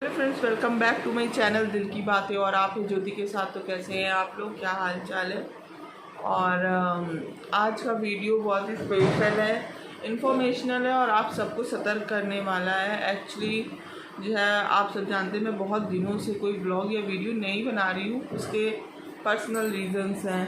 Hello friends, welcome back to my channel दिल की बातें। और आप हैं ज्योति के साथ। तो कैसे हैं आप लोग, क्या हाल चाल है। और आज का वीडियो बहुत ही स्पेशल है, इन्फॉर्मेशनल है और आप सबको सतर्क करने वाला है। एक्चुअली जो है, आप सब जानते हैं मैं बहुत दिनों से कोई ब्लॉग या वीडियो नहीं बना रही हूँ। उसके पर्सनल रीजंस हैं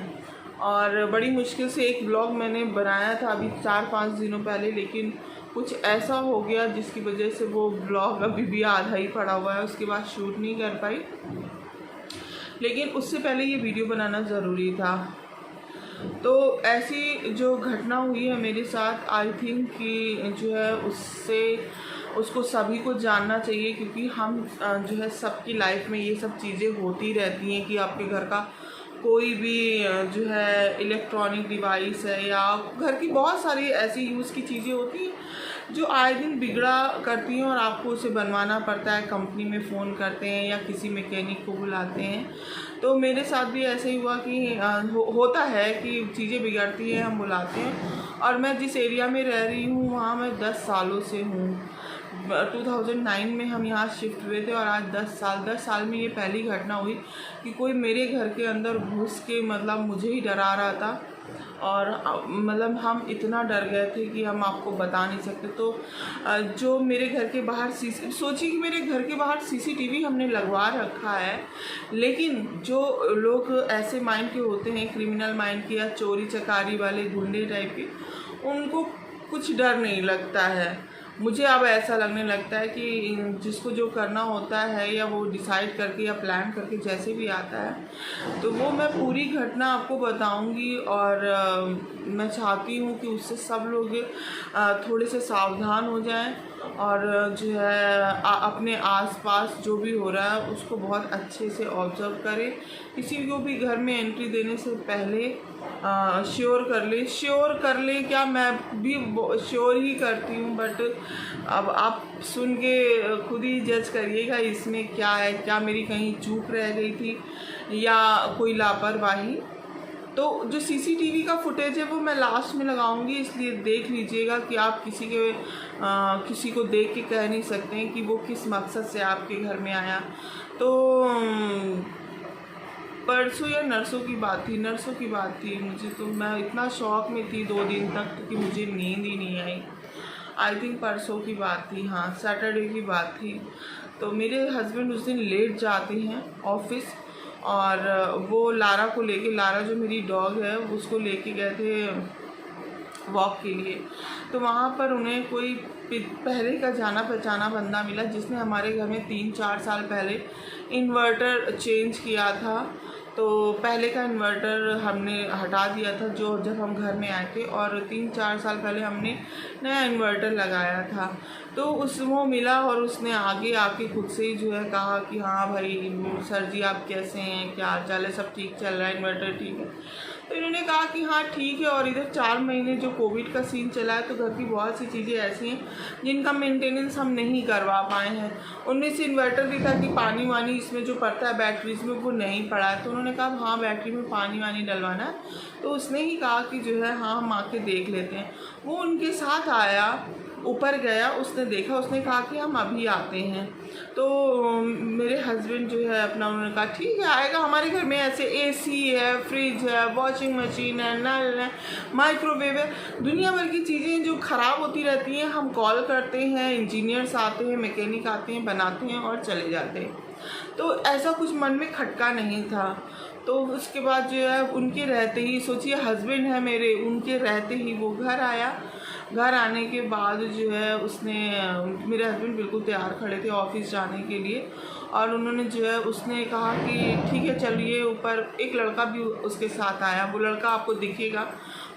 और बड़ी मुश्किल से एक ब्लॉग मैंने बनाया था अभी 4-5 दिनों पहले, लेकिन कुछ ऐसा हो गया जिसकी वजह से वो ब्लॉग अभी भी आधा ही पड़ा हुआ है। उसके बाद शूट नहीं कर पाई, लेकिन उससे पहले ये वीडियो बनाना ज़रूरी था। तो ऐसी जो घटना हुई है मेरे साथ, आई थिंक कि जो है उसको सभी को जानना चाहिए, क्योंकि हम जो है सबकी लाइफ में ये सब चीज़ें होती रहती हैं कि आपके घर का कोई भी जो है इलेक्ट्रॉनिक डिवाइस है या घर की बहुत सारी ऐसी यूज़ की चीज़ें होती हैं जो आए दिन बिगड़ा करती हैं और आपको उसे बनवाना पड़ता है। कंपनी में फ़ोन करते हैं या किसी मैकेनिक को बुलाते हैं। तो मेरे साथ भी ऐसे ही हुआ कि होता है कि चीज़ें बिगड़ती हैं, हम बुलाते हैं। और मैं जिस एरिया में रह रही हूँ वहाँ मैं 10 सालों से हूँ। 2009 में हम यहाँ शिफ्ट हुए थे और आज 10 साल में ये पहली घटना हुई कि कोई मेरे घर के अंदर घुस के मतलब मुझे ही डरा रहा था। और मतलब हम इतना डर गए थे कि हम आपको बता नहीं सकते। तो जो मेरे घर के बाहर सोचिए कि मेरे घर के बाहर सीसीटीवी हमने लगवा रखा है, लेकिन जो लोग ऐसे माइंड के होते हैं, क्रिमिनल माइंड के या चोरी चकारी वाले गुंडे टाइप के, उनको कुछ डर नहीं लगता है। मुझे अब ऐसा लगने लगता है कि जिसको जो करना होता है या वो डिसाइड करके या प्लान करके जैसे भी आता है, तो वो मैं पूरी घटना आपको बताऊंगी। और मैं चाहती हूँ कि उससे सब लोग थोड़े से सावधान हो जाएं और जो है अपने आसपास जो भी हो रहा है उसको बहुत अच्छे से ऑब्जर्व करें। किसी को भी घर में एंट्री देने से पहले श्योर कर ले क्या, मैं भी श्योर ही करती हूँ, बट अब आप सुन के खुद ही जज करिएगा इसमें क्या है, क्या मेरी कहीं चूक रह गई थी या कोई लापरवाही। तो जो सीसीटीवी का फुटेज है वो मैं लास्ट में लगाऊंगी, इसलिए देख लीजिएगा कि आप किसी को देख के कह नहीं सकते हैं कि वो किस मकसद से आपके घर में आया। तो परसों या नरसों की बात थी। मुझे तो मैं इतना शौक में थी 2 दिन तक कि मुझे नींद ही नहीं आई। आई थिंक परसों की बात थी, हाँ सैटरडे की बात थी। तो मेरे हस्बैंड उस दिन लेट जाते हैं ऑफिस और वो लारा को लेके, लारा जो मेरी डॉग है उसको लेके गए थे वॉक के लिए। तो वहाँ पर उन्हें कोई पहले का जाना पहचाना बंदा मिला जिसने हमारे घर में 3-4 साल पहले इन्वर्टर चेंज किया था। तो पहले का इन्वर्टर हमने हटा दिया था जो जब हम घर में आए थे, और 3-4 साल पहले हमने नया इन्वर्टर लगाया था। तो वो मिला और उसने आगे आके खुद से ही जो है कहा कि हाँ भाई सर जी आप कैसे हैं, क्या हाल चाल है, सब ठीक चल रहा है, इन्वर्टर ठीक है। तो इन्होंने कहा कि हाँ ठीक है। और इधर 4 महीने जो कोविड का सीन चला है, तो घर की बहुत सी चीज़ें ऐसी हैं जिनका मेंटेनेंस हम नहीं करवा पाए हैं। उनमें से इन्वर्टर भी था कि पानी वानी इसमें जो पड़ता है बैटरीज में वो नहीं पड़ा है। तो उन्होंने कहा हाँ बैटरी में पानी वानी डलवाना है। तो उसने ही कहा कि जो है हाँ हम आके देख लेते हैं। वो उनके साथ आया, ऊपर गया, उसने देखा, उसने कहा कि हम अभी आते हैं। तो मेरे हस्बैंड जो है अपना, उन्होंने कहा ठीक है आएगा। हमारे घर में ऐसे एसी है, फ्रिज है, वॉशिंग मशीन है, नल है, माइक्रोवेव है, दुनिया भर की चीज़ें जो ख़राब होती रहती हैं। हम कॉल करते हैं, इंजीनियर्स आते हैं, मैकेनिक आते हैं, बनाते हैं और चले जाते हैं। तो ऐसा कुछ मन में खटका नहीं था। तो उसके बाद जो है उनके रहते ही, सोचिए हस्बैंड है मेरे, उनके रहते ही वो घर आया। घर आने के बाद जो है उसने, मेरे हस्बैंड बिल्कुल तैयार खड़े थे ऑफिस जाने के लिए, और उन्होंने जो है उसने कहा कि ठीक है चलिए ऊपर। एक लड़का भी उसके साथ आया, वो लड़का आपको दिखेगा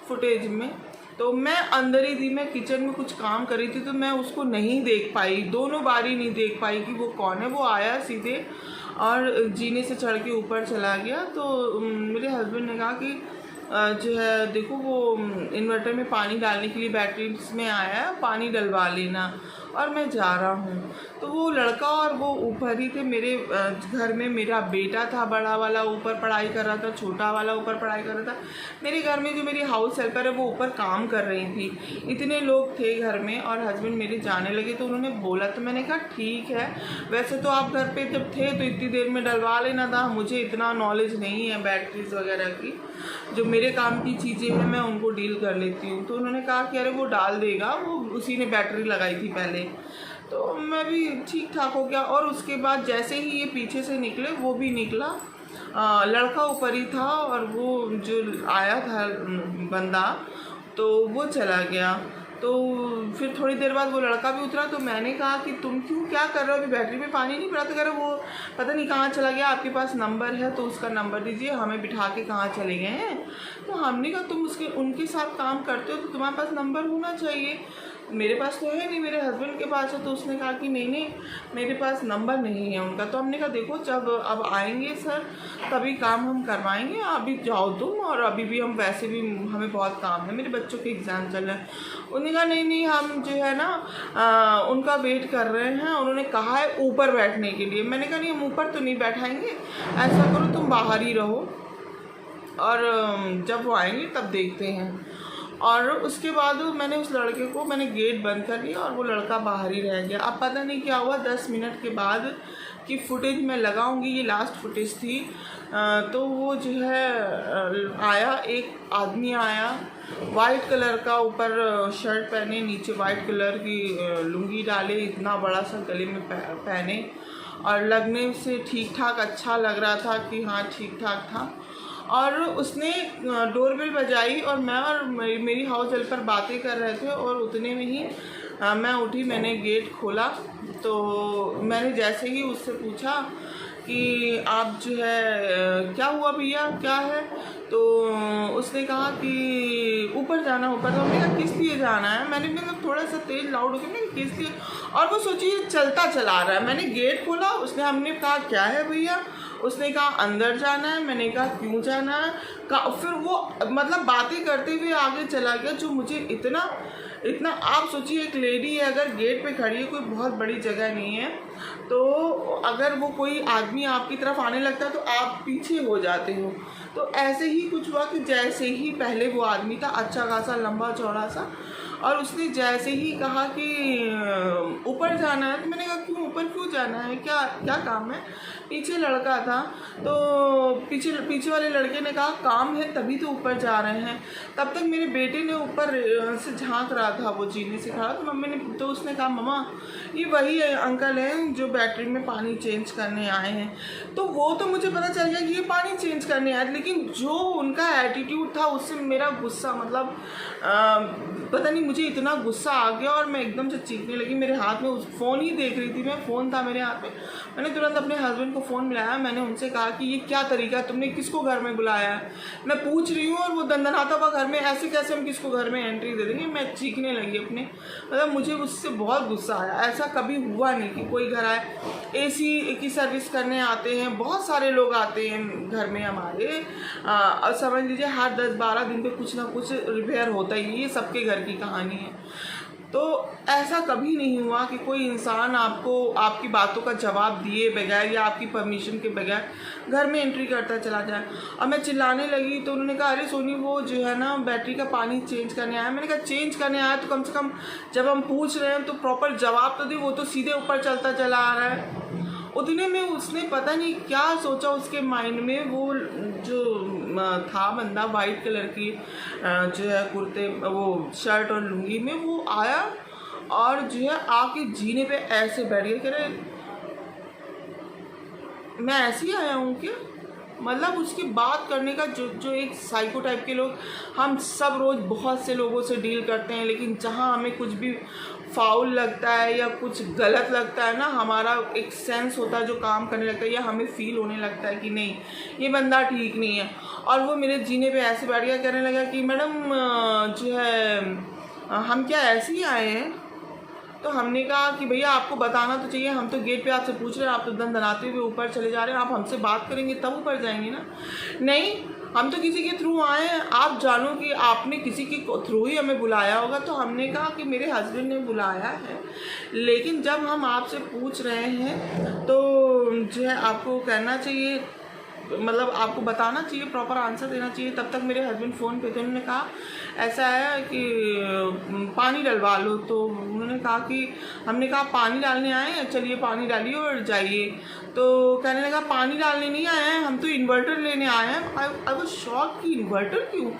फुटेज में। तो मैं अंदर ही थी, मैं किचन में कुछ काम कर रही थी, तो मैं उसको नहीं देख पाई, दोनों बारी नहीं देख पाई कि वो कौन है। वो आया सीधे और जीने से चढ़ के ऊपर चला गया। तो मेरे हस्बैंड ने कहा कि जो है देखो वो इन्वर्टर में पानी डालने के लिए बैटरीज में आया है, पानी डलवा लेना। और मैं जा रहा हूँ। तो वो लड़का और वो ऊपर ही थे। मेरे घर में मेरा बेटा था, बड़ा वाला ऊपर पढ़ाई कर रहा था, छोटा वाला ऊपर पढ़ाई कर रहा था। मेरे घर में जो मेरी हाउस हेल्पर है वो ऊपर काम कर रही थी। इतने लोग थे घर में और हस्बैंड मेरे जाने लगे तो उन्होंने बोला, तो मैंने कहा ठीक है, वैसे तो आप घर पे जब थे तो इतनी देर में डलवा लेना था, मुझे इतना नॉलेज नहीं है बैटरीज वगैरह की, जो मेरे काम की चीज़ें हैं मैं उनको डील कर लेती हूँ। तो उन्होंने कहा कि अरे वो डाल देगा, वो उसी ने बैटरी लगाई थी पहले। तो मैं भी ठीक ठाक हो गया। और उसके बाद जैसे ही ये पीछे से निकले, वो भी निकला, लड़का ऊपर ही था और वो जो आया था बंदा तो वो चला गया। तो फिर थोड़ी देर बाद वो लड़का भी उतरा। तो मैंने कहा कि तुम क्यों, क्या कर रहे हो, अभी बैटरी में पानी नहीं पड़ा? तो कह रहे वो पता नहीं कहाँ चला गया, आपके पास नंबर है तो उसका नंबर दीजिए, हमें बिठा के कहाँ चले गए हैं। तो हमने कहा तुम उनके साथ काम करते हो तो तुम्हारे पास नंबर होना चाहिए, मेरे पास तो है नहीं, मेरे हस्बैंड के पास है। तो उसने कहा कि नहीं नहीं, मेरे पास नंबर नहीं है उनका। तो हमने कहा देखो, जब अब आएंगे सर तभी काम हम करवाएंगे, अभी जाओ तुम, और अभी भी हम वैसे भी हमें बहुत काम है, मेरे बच्चों के एग्ज़ाम चल रहे हैं। उन्होंने कहा नहीं नहीं, हम जो है ना उनका वेट कर रहे हैं, उन्होंने कहा है ऊपर बैठने के लिए। मैंने कहा नहीं, हम ऊपर तो नहीं बैठाएंगे, ऐसा करो तुम बाहर ही रहो और जब वो आएंगे तब देखते हैं। और उसके बाद मैंने उस लड़के को, मैंने गेट बंद कर लिया और वो लड़का बाहर ही रह गया। अब पता नहीं क्या हुआ, 10 मिनट के बाद की फुटेज मैं लगाऊंगी, ये लास्ट फुटेज थी। तो वो जो है आया, एक आदमी आया, वाइट कलर का ऊपर शर्ट पहने, नीचे वाइट कलर की लुंगी डाले, इतना बड़ा सा गले में पहने, और लगने से ठीक ठाक अच्छा लग रहा था कि हाँ ठीक ठाक था। और उसने डोरबेल बजाई और मैं और मेरी हाउस हेल्पर बातें कर रहे थे, और उतने में ही मैं उठी, मैंने गेट खोला। तो मैंने जैसे ही उससे पूछा कि आप जो है क्या हुआ भैया, क्या है? तो उसने कहा कि ऊपर जाना, ऊपर। तो हमने कहा किस लिए जाना है? मैंने मतलब थोड़ा सा तेज लाउड हो गया, मैंने किस लिए? और वो सोचिए चलता चला रहा है। मैंने गेट खोला, उसने, हमने कहा क्या है भैया? उसने कहा अंदर जाना है। मैंने कहा क्यों जाना है? फिर वो मतलब बातें करते हुए आगे चला गया, जो मुझे इतना आप सोचिए, एक लेडी है, अगर गेट पे खड़ी है, कोई बहुत बड़ी जगह नहीं है, तो अगर वो कोई आदमी आपकी तरफ आने लगता है तो आप पीछे हो जाते हो। तो ऐसे ही कुछ हुआ कि जैसे ही पहले वो आदमी था, अच्छा खासा लंबा चौड़ा सा, और उसने जैसे ही कहा कि ऊपर जाना है, तो मैंने कहा क्यों, ऊपर क्यों जाना है, क्या काम है? पीछे लड़का था, तो पीछे वाले लड़के ने कहा काम है तभी तो ऊपर जा रहे हैं। तब तक मेरे बेटे ने ऊपर से झांक रहा था, वो जीने से खड़ा। तो मम्मी ने, तो उसने कहा मम्मा ये वही अंकल हैं जो बैटरी में पानी चेंज करने आए हैं। तो वो तो मुझे पता चल गया कि ये पानी चेंज करने आए, लेकिन जो उनका एटीट्यूड था उससे मेरा गुस्सा, मतलब पता नहीं, मुझे इतना गुस्सा आ गया और मैं एकदम से चीखने लगी। मेरे हाथ में उस फ़ोन ही देख रही थी मैं, फ़ोन था मेरे हाथ में। मैंने तुरंत अपने हस्बैंड को फ़ोन मिलाया, मैंने उनसे कहा कि ये क्या तरीका है, तुमने किसको घर में बुलाया है? मैं पूछ रही हूँ और वो दंदनाता हुआ घर में, ऐसे कैसे हम किसको घर में एंट्री दे देंगे? मैं चीखने लगी अपने, मतलब मुझे उससे बहुत गुस्सा आया। ऐसा कभी हुआ नहीं कि कोई घर आए, AC की सर्विस करने आते हैं, बहुत सारे लोग आते हैं घर में हमारे, और समझ लीजिए हर 10-12 दिन पे कुछ ना कुछ रिपेयर होता ही, ये सबके घर की कहानी है। तो ऐसा कभी नहीं हुआ कि कोई इंसान आपको आपकी बातों का जवाब दिए बगैर या आपकी परमिशन के बगैर घर में एंट्री करता चला जाए। और मैं चिल्लाने लगी तो उन्होंने कहा अरे सोनी वो जो है ना बैटरी का पानी चेंज करने आया। मैंने कहा चेंज करने आया तो कम से कम जब हम पूछ रहे हैं तो प्रॉपर जवाब तो दे, वो तो सीधे ऊपर चलता चला आ रहा है। उतने में उसने पता नहीं क्या सोचा उसके माइंड में, वो जो था बंदा वाइट कलर की जो है कुर्ते, वो शर्ट और लुंगी में, वो आया और जो है आके जीने पे ऐसे बैठ गया। कह रहे मैं ऐसे ही आया हूँ क्या? मतलब उसकी बात करने का जो एक साइको टाइप के लोग, हम सब रोज़ बहुत से लोगों से डील करते हैं, लेकिन जहाँ हमें कुछ भी फाउल लगता है या कुछ गलत लगता है ना, हमारा एक सेंस होता है जो काम करने लगता है, या हमें फील होने लगता है कि नहीं ये बंदा ठीक नहीं है। और वो मेरे जीने पे ऐसे बैठ गया, कहने लगा कि मैडम जो है हम क्या ऐसे ही आए हैं? तो हमने कहा कि भैया आपको बताना तो चाहिए, हम तो गेट पे आपसे पूछ रहे हैं, आप तो दन दनाते हुए ऊपर चले जा रहे हैं, आप हमसे बात करेंगे तब ऊपर जाएंगे ना। नहीं हम तो किसी के थ्रू आए हैं, आप जानो कि आपने किसी के थ्रू ही हमें बुलाया होगा। तो हमने कहा कि मेरे हस्बैंड ने बुलाया है, लेकिन जब हम आपसे पूछ रहे हैं तो जो है आपको कहना चाहिए, मतलब आपको बताना चाहिए, प्रॉपर आंसर देना चाहिए। तब तक मेरे हस्बैंड फ़ोन पे थे, उन्होंने कहा ऐसा है कि पानी डलवा लो। तो उन्होंने कहा कि हमने कहा पानी डालने आए हैं, चलिए पानी डालिए और जाइए। तो कहने लगा पानी डालने नहीं आए हैं, हम तो इन्वर्टर लेने आए हैं। आई वाज शॉक कि इन्वर्टर क्यों।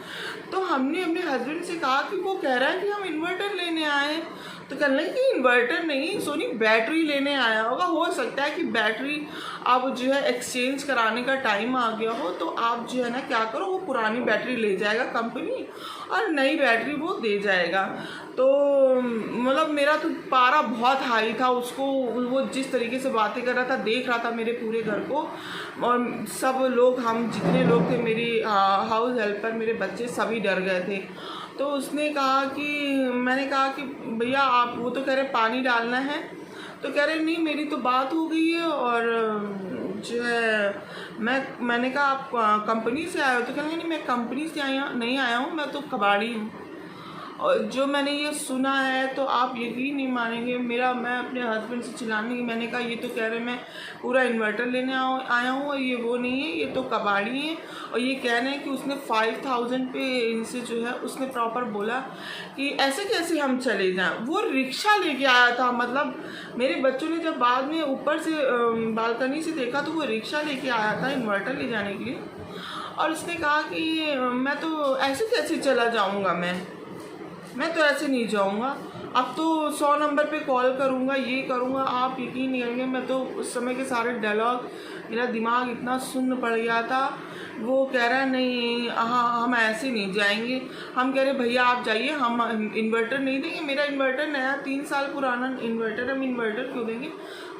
तो हमने अपने हस्बैंड से कहा कि वो कह रहा है कि हम इन्वर्टर लेने आए हैं। तो कहने लगे कि इन्वर्टर नहीं सोनी, बैटरी लेने आया होगा। हो सकता है कि बैटरी अब जो है एक्सचेंज कराने का टाइम आ गया हो, तो आप जो है ना क्या करो, वो पुरानी बैटरी ले जाएगा कंपनी और नई बैटरी वो दे जाएगा। तो मतलब मेरा तो पारा बहुत हाई था, उसको वो जिस तरीके से बातें कर रहा था, देख रहा था मेरे पूरे घर को, और सब लोग, हम जितने लोग थे, मेरी हाउस हेल्पर, मेरे बच्चे सभी डर गए थे। तो उसने कहा कि मैंने कहा कि भैया आप, वो तो कह रहे पानी डालना है, तो कह रहे नहीं मेरी तो बात हो गई है और जो है मैंने कहा आप कंपनी से आए हो। तो कहने नहीं मैं कंपनी से नहीं आया हूँ, मैं तो कबाड़ी हूँ। और जो मैंने ये सुना है तो आप यकीन नहीं मानेंगे, मैं अपने हस्बैंड से चिल्लाने की, मैंने कहा ये तो कह रहे मैं पूरा इन्वर्टर लेने आया हूँ और ये वो नहीं है, ये तो कबाड़ी है। और ये कह रहे हैं कि उसने 5000 पे इनसे जो है उसने प्रॉपर बोला कि ऐसे कैसे हम चले जाएं। वो रिक्शा लेके आया था, मतलब मेरे बच्चों ने जब बाद में ऊपर से बालकनी से देखा तो वो रिक्शा लेके आया था इन्वर्टर ले जाने के लिए। और उसने कहा कि मैं तो ऐसे कैसे चला जाऊँगा, मैं तो ऐसे नहीं जाऊँगा, अब तो 100 नंबर पे कॉल करूँगा, ये करूँगा। आप यकीन नहीं करेंगे, मैं तो उस समय के सारे डायलॉग, मेरा दिमाग इतना सुन्न पड़ गया था। वो कह रहा है नहीं हाँ हम ऐसे नहीं जाएंगे। हम कह रहे भैया आप जाइए, हम इन्वर्टर नहीं देंगे, मेरा इन्वर्टर नया 3 साल पुराना इन्वर्टर, हम इन्वर्टर क्यों देंगे।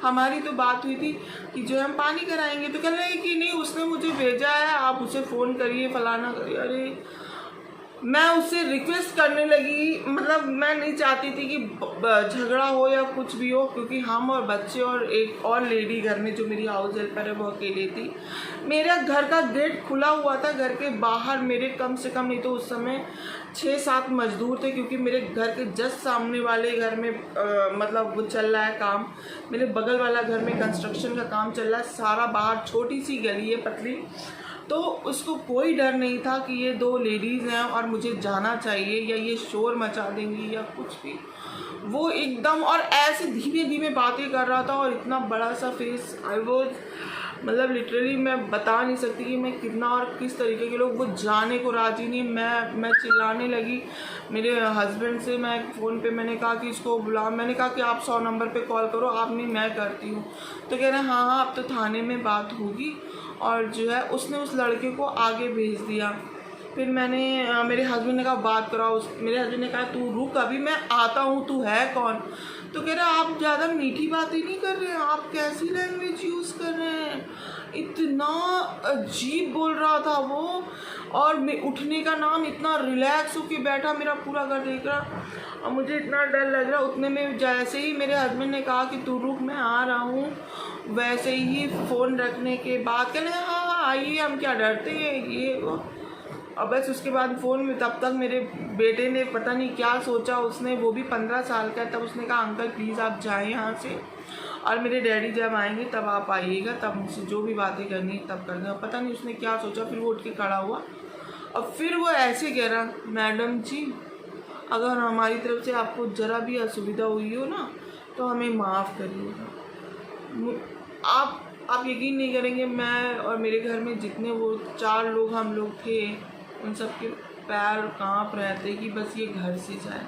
हमारी तो बात हुई थी कि जो हम पानी कराएंगे। तो कह रहे हैं कि नहीं उसने मुझे भेजा है, आप उसे फ़ोन करिए, फलाना करिए। अरे मैं उससे रिक्वेस्ट करने लगी, मतलब मैं नहीं चाहती थी कि झगड़ा हो या कुछ भी हो, क्योंकि हम और बच्चे और एक और लेडी घर में जो मेरी हाउस हेल्पर है वो अकेली थी। मेरा घर का गेट खुला हुआ था, घर के बाहर मेरे कम से कम नहीं तो उस समय 6-7 मजदूर थे, क्योंकि मेरे घर के जस्ट सामने वाले घर में मतलब वो चल रहा है काम, मेरे बगल वाला घर में कंस्ट्रक्शन का काम चल रहा है सारा। बाहर छोटी सी गली है पतली, तो उसको कोई डर नहीं था कि ये 2 लेडीज़ हैं और मुझे जाना चाहिए या ये शोर मचा देंगी या कुछ भी। वो एकदम और ऐसे धीमे धीमे बातें कर रहा था और इतना बड़ा सा फेस, आई वो मतलब लिटरली मैं बता नहीं सकती कि मैं कितना और किस तरीके के लोग, वो जाने को राजी नहीं। मैं चिल्लाने लगी मेरे हस्बैंड से, मैं फ़ोन पे मैंने कहा कि इसको बुला, मैंने कहा कि आप 100 नंबर पे कॉल करो, आप नहीं मैं करती हूँ। तो कह रहे हैं हाँ अब तो थाने में बात होगी, और जो है उसने उस लड़के को आगे भेज दिया। फिर मैंने मेरे हस्बैंड ने कहा बात कराओ, मेरे हस्बैंड ने कहा तू रुक अभी मैं आता हूँ, तू है कौन। तो कह रहा आप ज़्यादा मीठी बातें नहीं कर रहे हैं, आप कैसी लैंग्वेज यूज़ कर रहे हैं। इतना अजीब बोल रहा था वो, और मैं उठने का नाम, इतना रिलैक्स होके बैठा, मेरा पूरा घर देख रहा और मुझे इतना डर लग रहा। उतने में जैसे ही मेरे हस्बैंड ने कहा कि तू रुक मैं आ रहा हूँ, वैसे ही फ़ोन रखने के बाद कहने हाँ हाँ आइए हम क्या डरते हैं ये वो। और बस उसके बाद फ़ोन में तब तक मेरे बेटे ने पता नहीं क्या सोचा, उसने, वो भी 15 साल का है, तब उसने कहा अंकल प्लीज़ आप जाएं यहाँ से, और मेरे डैडी जब आएंगे तब आप आइएगा, तब मुझसे जो भी बातें करनी है तब करना। पता नहीं उसने क्या सोचा, फिर वो उठ के खड़ा हुआ और फिर वो ऐसे कह रहा मैडम जी अगर हमारी तरफ से आपको ज़रा भी असुविधा हुई हो ना तो हमें माफ़ करिएगा। आप यकीन नहीं करेंगे, मैं और मेरे घर में जितने वो 4 लोग हम लोग थे, उन सब के पैर कांप रहे थे कि बस ये घर से जाए।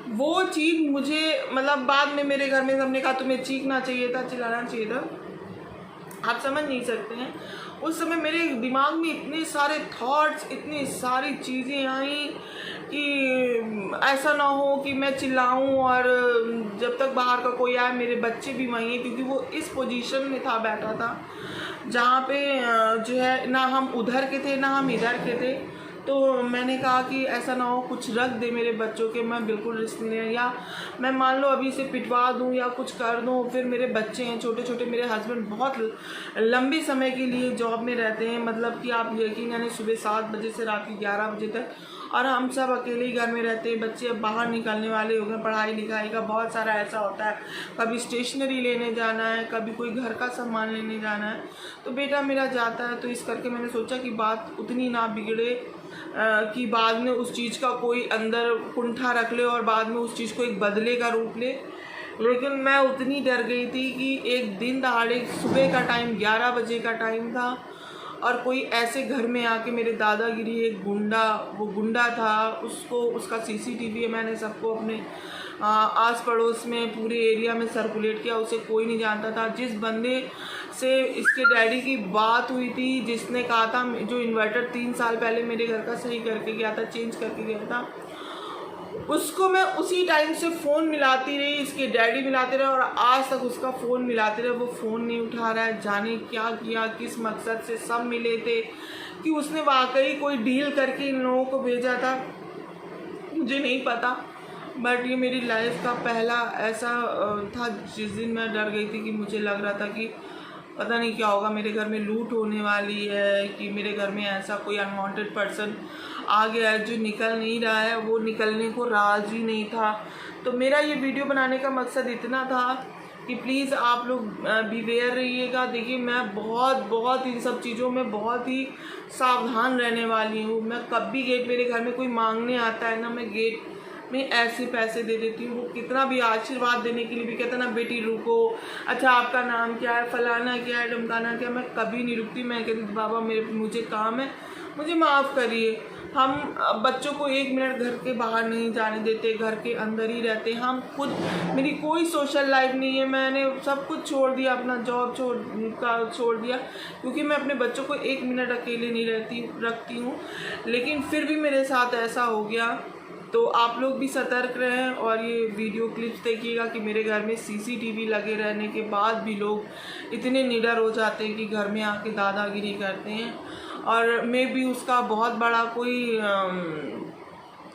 वो चीज़ मुझे मतलब बाद में मेरे घर में सबने कहा तुम्हें चीखना चाहिए था, चिल्लाना चाहिए था, आप समझ नहीं सकते हैं। उस समय मेरे दिमाग में इतने सारे थॉट्स, इतनी सारी चीज़ें आई कि ऐसा ना हो कि मैं चिल्लाऊं और जब तक बाहर का कोई आए, मेरे बच्चे भी वहीं हैं, क्योंकि वो इस पोजीशन में था, बैठा था जहाँ पे जो है ना हम उधर के थे ना हम इधर के थे। तो मैंने कहा कि ऐसा ना हो कुछ रख दे मेरे बच्चों के, मैं बिल्कुल रिस्क नहीं ले, या मैं मान लो अभी से पिटवा दूँ या कुछ कर दूँ, फिर मेरे बच्चे हैं छोटे छोटे, मेरे हस्बैंड बहुत लंबे समय के लिए जॉब में रहते हैं, मतलब कि आप यकीन यानी सुबह 7 बजे से रात के 11 बजे तक, और हम सब अकेले ही घर में रहते हैं। बच्चे अब बाहर निकलने वाले हो गए, पढ़ाई लिखाई का बहुत सारा ऐसा होता है, कभी स्टेशनरी लेने जाना है, कभी कोई घर का सामान लेने जाना है, तो बेटा मेरा जाता है। तो इस करके मैंने सोचा कि बात उतनी ना बिगड़े कि बाद में उस चीज़ का कोई अंदर कुंठा रख ले और बाद में उस चीज़ को एक बदले का रूप ले। लेकिन मैं उतनी डर गई थी कि एक दिन दहाड़े सुबह का टाइम 11 बजे का टाइम था और कोई ऐसे घर में आके मेरे दादागिरी, एक गुंडा, वो गुंडा था, उसको उसका सीसीटीवी है, मैंने सबको अपने आस पड़ोस में पूरे एरिया में सर्कुलेट किया, उसे कोई नहीं जानता था। जिस बंदे से इसके डैडी की बात हुई थी, जिसने कहा था, जो इन्वर्टर 3 साल पहले मेरे घर का सही करके गया था, चेंज करके गया था, उसको मैं उसी टाइम से फ़ोन मिलाती रही, इसके डैडी मिलाते रहे और आज तक उसका फ़ोन मिलाते रहे, वो फ़ोन नहीं उठा रहा है। जाने क्या किया, किस मकसद से सब मिले थे, कि उसने वाकई कोई डील करके इन लोगों को भेजा था, मुझे नहीं पता। बट ये मेरी लाइफ का पहला ऐसा था जिस दिन मैं डर गई थी कि मुझे लग रहा था कि पता नहीं क्या होगा, मेरे घर में लूट होने वाली है, कि मेरे घर में ऐसा कोई अनवांटेड पर्सन आ गया है जो निकल नहीं रहा है, वो निकलने को राज़ी नहीं था। तो मेरा ये वीडियो बनाने का मकसद इतना था कि प्लीज़ आप लोग बीवेयर रहिएगा। देखिए मैं बहुत इन सब चीज़ों में बहुत ही सावधान रहने वाली हूँ। मैं कभी गेट, मेरे घर में कोई मांगने आता है ना, मैं गेट में ऐसे पैसे दे देती हूँ। वो कितना भी आशीर्वाद देने के लिए भी कहता ना, बेटी रुको, अच्छा आपका नाम क्या है, फलाना क्या है, ढमकाना क्या, मैं कभी नहीं रुकती। मैं कहती बाबा मुझे काम है, मुझे माफ़ करिए। हम बच्चों को 1 मिनट घर के बाहर नहीं जाने देते, घर के अंदर ही रहते। हम खुद, मेरी कोई सोशल लाइफ नहीं है, मैंने सब कुछ छोड़ दिया, अपना जॉब छोड़ दिया, क्योंकि मैं अपने बच्चों को 1 मिनट अकेले नहीं रखती हूँ। लेकिन फिर भी मेरे साथ ऐसा हो गया। तो आप लोग भी सतर्क रहें और ये वीडियो क्लिप्स देखिएगा कि मेरे घर में सीसीटीवी लगे रहने के बाद भी लोग इतने निडर हो जाते हैं कि घर में आके दादागिरी करते हैं। और मैं भी उसका बहुत बड़ा कोई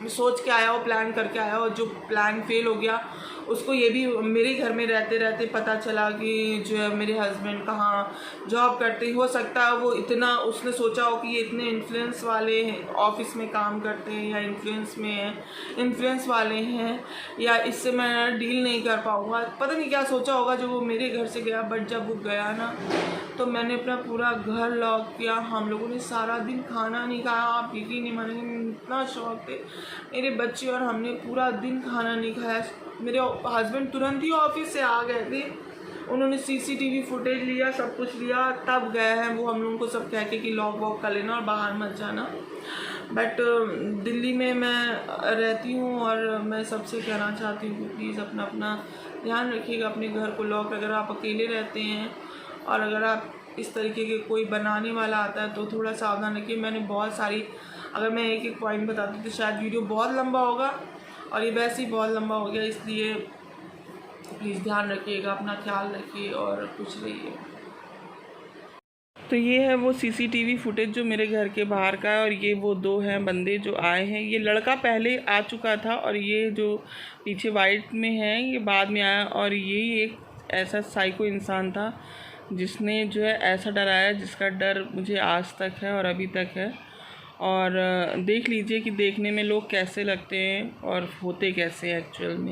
सोच के आया हो, प्लान करके आया हो, जो प्लान फेल हो गया, उसको ये भी मेरे घर में रहते रहते पता चला कि जो है मेरे हस्बैंड कहाँ जॉब करते। हो सकता है वो इतना, उसने सोचा हो कि ये इतने इन्फ्लुएंस वाले हैं, ऑफिस में काम करते हैं या इन्फ्लुएंस वाले हैं, या इससे मैं डील नहीं कर पाऊँगा, पता नहीं क्या सोचा होगा जो वो मेरे घर से गया। बट जब वो गया ना, तो मैंने अपना पूरा घर लॉक किया। हम लोगों ने सारा दिन खाना नहीं खाया, आप यकीन नहीं मानेंगे, इतना शौक थे मेरे बच्चे और हमने पूरा दिन खाना नहीं खाया। मेरे हस्बैंड तुरंत ही ऑफिस से आ गए थे, उन्होंने सीसीटीवी फुटेज लिया, सब कुछ लिया, तब गए हैं वो हम लोगों को सब कह के कि लॉक वॉक कर लेना और बाहर मत जाना। बट दिल्ली में मैं रहती हूँ और मैं सबसे कहना चाहती हूँ कि प्लीज़ अपना अपना ध्यान रखिएगा, अपने घर को लॉक, अगर आप अकेले रहते हैं और अगर आप इस तरीके के कोई बनाने वाला आता है तो थोड़ा सावधान रखिए। मैंने बहुत सारी, अगर मैं एक एक पॉइंट बताती तो शायद वीडियो बहुत लंबा होगा और ये वैसे ही बहुत लंबा हो गया, इसलिए प्लीज़ ध्यान रखिएगा, अपना ख्याल रखिए और खुश रहिए। तो ये है वो सीसीटीवी फुटेज जो मेरे घर के बाहर का है और ये वो 2 हैं बंदे जो आए हैं। ये लड़का पहले आ चुका था और ये जो पीछे वाइट में है ये बाद में आया, और ये एक ऐसा साइको इंसान था जिसने जो है ऐसा डराया जिसका डर मुझे आज तक है और अभी तक है। और देख लीजिए कि देखने में लोग कैसे लगते हैं और होते कैसे एक्चुअल में।